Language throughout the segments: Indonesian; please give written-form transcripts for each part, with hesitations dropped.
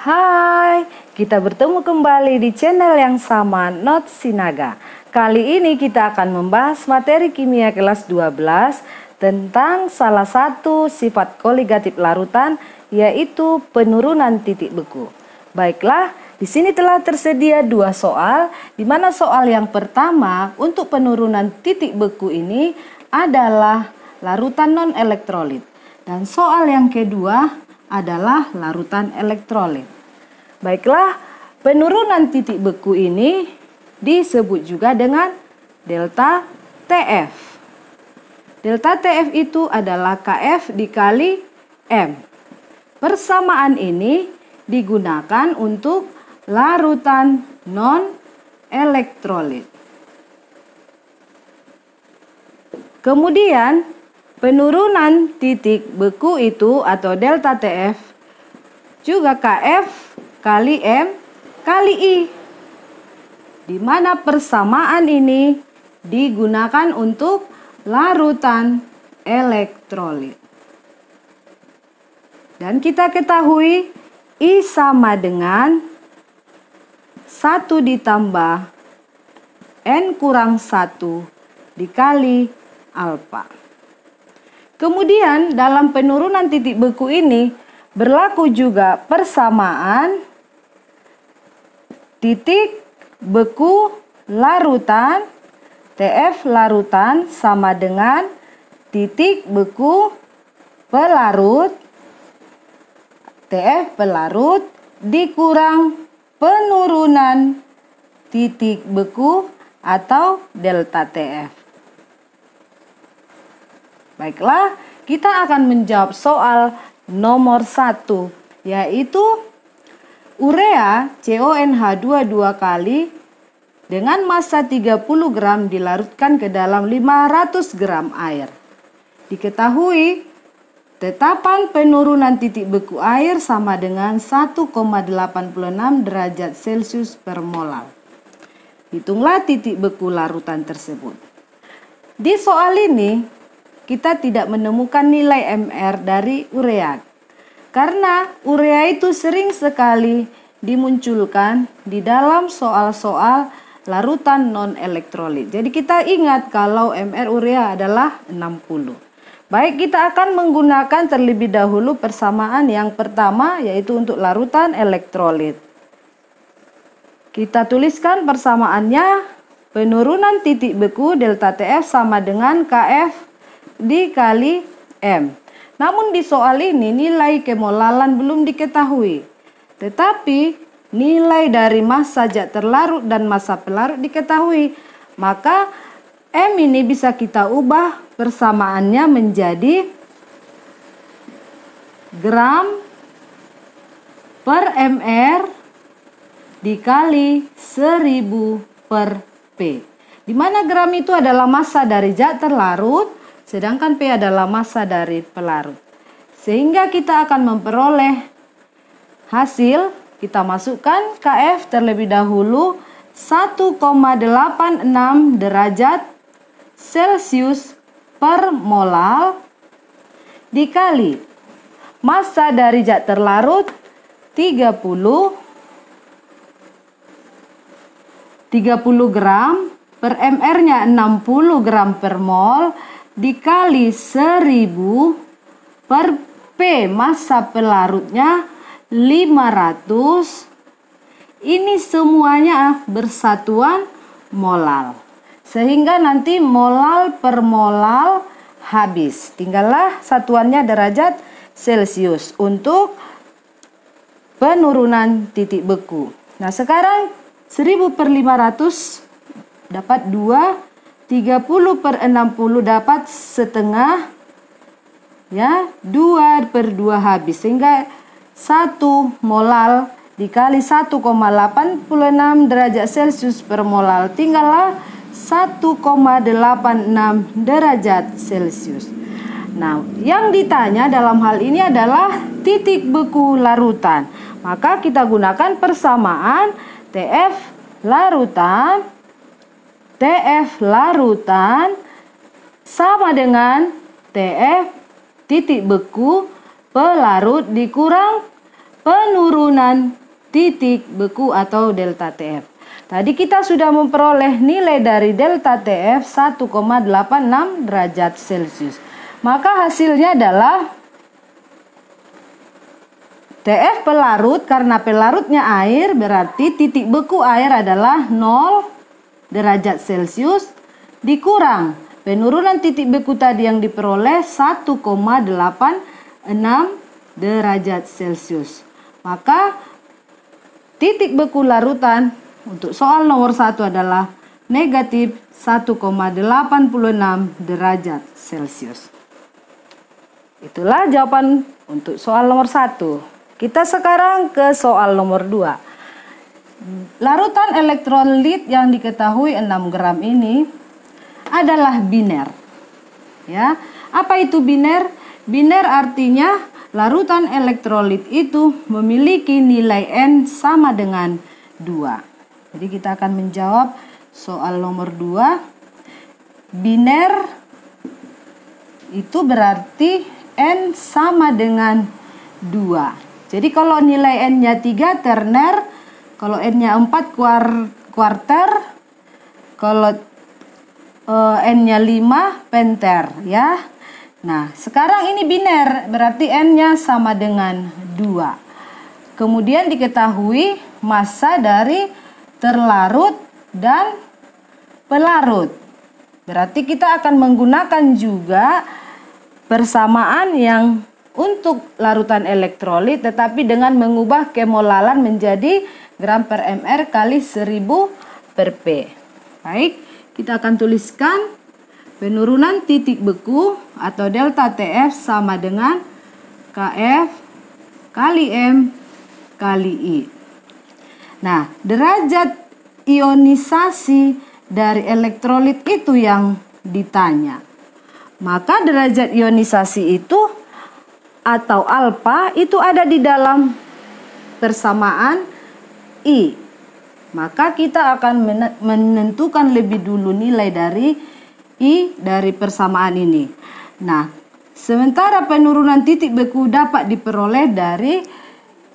Hai, kita bertemu kembali di channel yang sama, Not Sinaga. Kali ini kita akan membahas materi kimia kelas 12 tentang salah satu sifat koligatif larutan, yaitu penurunan titik beku. Baiklah, di sini telah tersedia dua soal, di mana soal yang pertama untuk penurunan titik beku ini adalah larutan non-elektrolit. Dan soal yang kedua adalah larutan elektrolit. Baiklah, penurunan titik beku ini disebut juga dengan delta TF. Delta TF itu adalah KF dikali M. Persamaan ini digunakan untuk larutan non-elektrolit. Kemudian, penurunan titik beku itu atau delta TF juga KF kali M kali I, di mana persamaan ini digunakan untuk larutan elektrolit. Dan kita ketahui I sama dengan 1 ditambah N kurang 1 dikali alfa. Kemudian dalam penurunan titik beku ini berlaku juga persamaan titik beku larutan TF larutan sama dengan titik beku pelarut TF pelarut dikurang penurunan titik beku atau delta TF. Baiklah, kita akan menjawab soal nomor 1, yaitu urea CONH2 dua kali dengan massa 30 gram dilarutkan ke dalam 500 gram air. Diketahui tetapan penurunan titik beku air sama dengan 1,86 derajat Celcius per molal. Hitunglah titik beku larutan tersebut. Di soal ini kita tidak menemukan nilai MR dari urea, karena urea itu sering sekali dimunculkan di dalam soal-soal larutan non-elektrolit. Jadi kita ingat kalau MR urea adalah 60. Baik, kita akan menggunakan terlebih dahulu persamaan yang pertama, yaitu untuk larutan elektrolit. Kita tuliskan persamaannya, penurunan titik beku delta TF sama dengan KF dikali M. Namun di soal ini nilai kemolalan belum diketahui. Tetapi nilai dari massa zat terlarut dan massa pelarut diketahui. Maka M ini bisa kita ubah persamaannya menjadi gram per mr dikali 1000 per P. Di mana gram itu adalah massa dari zat terlarut, sedangkan P adalah massa dari pelarut. Sehingga kita akan memperoleh hasil, kita masukkan KF terlebih dahulu 1,86 derajat Celcius per molal dikali massa dari zat terlarut 30 gram per mr-nya 60 gram per mol dikali 1000 per P massa pelarutnya 500. Ini semuanya bersatuan molal, sehingga nanti molal per molal habis. Tinggallah satuannya derajat Celcius untuk penurunan titik beku. Nah, sekarang 1000 per 500 dapat 2. 30 per 60 dapat setengah, ya, 2 per 2 habis, sehingga 1 molal dikali 1,86 derajat Celcius per molal tinggallah 1,86 derajat Celcius. Nah, yang ditanya dalam hal ini adalah titik beku larutan. Maka kita gunakan persamaan TF larutan sama dengan TF titik beku pelarut dikurang penurunan titik beku atau delta TF. Tadi kita sudah memperoleh nilai dari delta TF 1,86 derajat Celcius. Maka hasilnya adalah TF pelarut, karena pelarutnya air berarti titik beku air adalah 0 derajat Celcius dikurang penurunan titik beku tadi yang diperoleh 1,86 derajat Celcius. Maka titik beku larutan untuk soal nomor 1 adalah negatif 1,86 derajat Celcius. Itulah jawaban untuk soal nomor 1. Kita sekarang ke soal nomor 2. Larutan elektrolit yang diketahui 6 gram ini adalah biner. Ya, apa itu biner? Biner artinya larutan elektrolit itu memiliki nilai N sama dengan 2. Jadi kita akan menjawab soal nomor 2. Biner itu berarti N sama dengan 2. Jadi kalau nilai N-nya 3 terner, kalau N-nya 4 kuarter, kalau N-nya 5 penter ya. Nah, sekarang ini biner, berarti N-nya sama dengan 2. Kemudian diketahui massa dari terlarut dan pelarut. Berarti kita akan menggunakan juga persamaan yang untuk larutan elektrolit, tetapi dengan mengubah kemolalan menjadi gram per mr kali 1000 per P. Baik, kita akan tuliskan penurunan titik beku atau delta TF sama dengan KF kali M kali I. Nah, derajat ionisasi dari elektrolit itu yang ditanya. Maka derajat ionisasi itu atau alfa itu ada di dalam persamaan I. Maka kita akan menentukan lebih dulu nilai dari I dari persamaan ini. Nah, sementara penurunan titik beku dapat diperoleh dari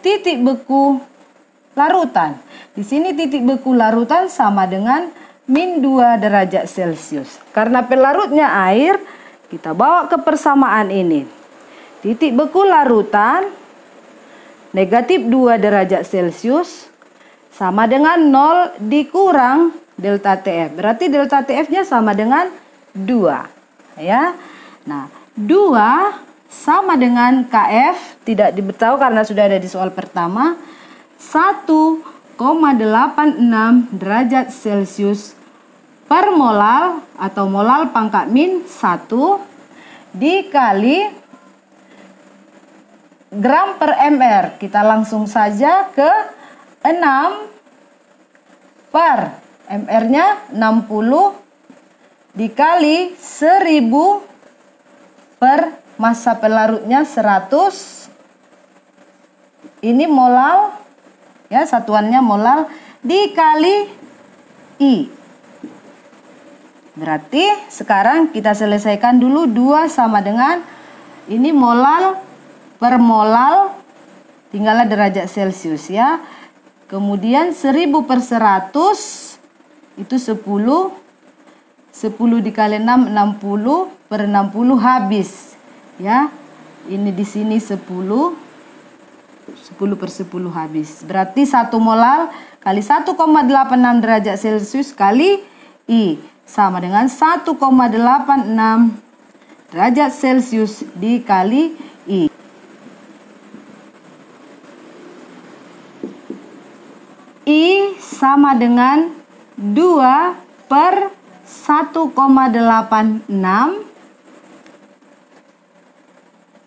titik beku larutan. Di sini titik beku larutan sama dengan min 2 derajat Celcius. Karena pelarutnya air, kita bawa ke persamaan ini. Titik beku larutan negatif 2 derajat Celcius sama dengan 0 dikurang delta TF. Berarti delta TF-nya sama dengan 2. Ya. Nah, 2 sama dengan KF, tidak diberitahu karena sudah ada di soal pertama, 1,86 derajat Celcius per molal atau molal pangkat min 1 dikali gram per mr. Kita langsung saja ke 6 per mr-nya 60 dikali 1000 per massa pelarutnya 100. Ini molal ya, satuannya molal dikali I. Berarti sekarang kita selesaikan dulu 2 sama dengan ini molal per molal, tinggallah derajat Celcius ya. Kemudian 1000 per 100 itu 10. 10 dikali 6, 60 per 60 habis ya. Ini di sini 10. 10 per 10 habis. Berarti 1 molal kali 1,86 derajat Celcius kali I sama dengan 1,86 derajat Celcius dikali I. I sama dengan 2 per 1,86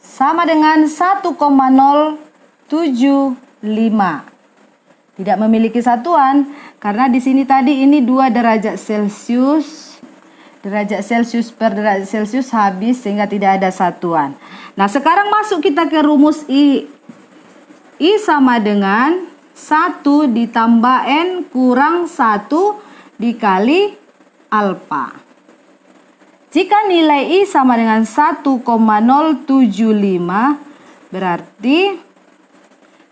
sama dengan 1,075. Tidak memiliki satuan karena di sini tadi ini 2 derajat Celcius. Derajat Celcius per derajat Celcius habis sehingga tidak ada satuan. Nah, sekarang masuk kita ke rumus I. I sama dengan 1 ditambah N kurang 1 dikali alfa. Jika nilai I sama dengan 1,075, berarti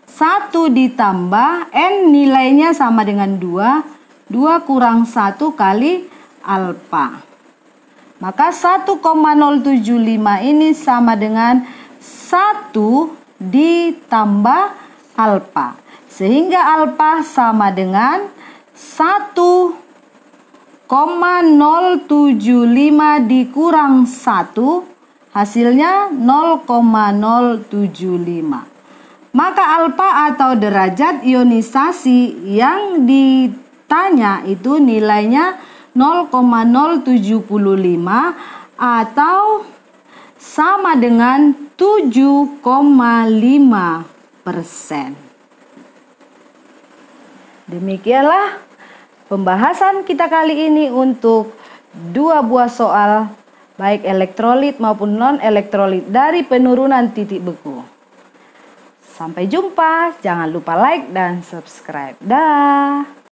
1 ditambah N nilainya sama dengan 2. 2 kurang 1 kali alfa. Maka 1,075 ini sama dengan 1 ditambah alfa. Sehingga alfa sama dengan 1,075 dikurang 1, hasilnya 0,075. Maka alfa atau derajat ionisasi yang ditanya itu nilainya 0,075 atau sama dengan 7,5%. Demikianlah pembahasan kita kali ini untuk 2 buah soal baik elektrolit maupun non-elektrolit dari penurunan titik beku. Sampai jumpa, jangan lupa like dan subscribe. Dah.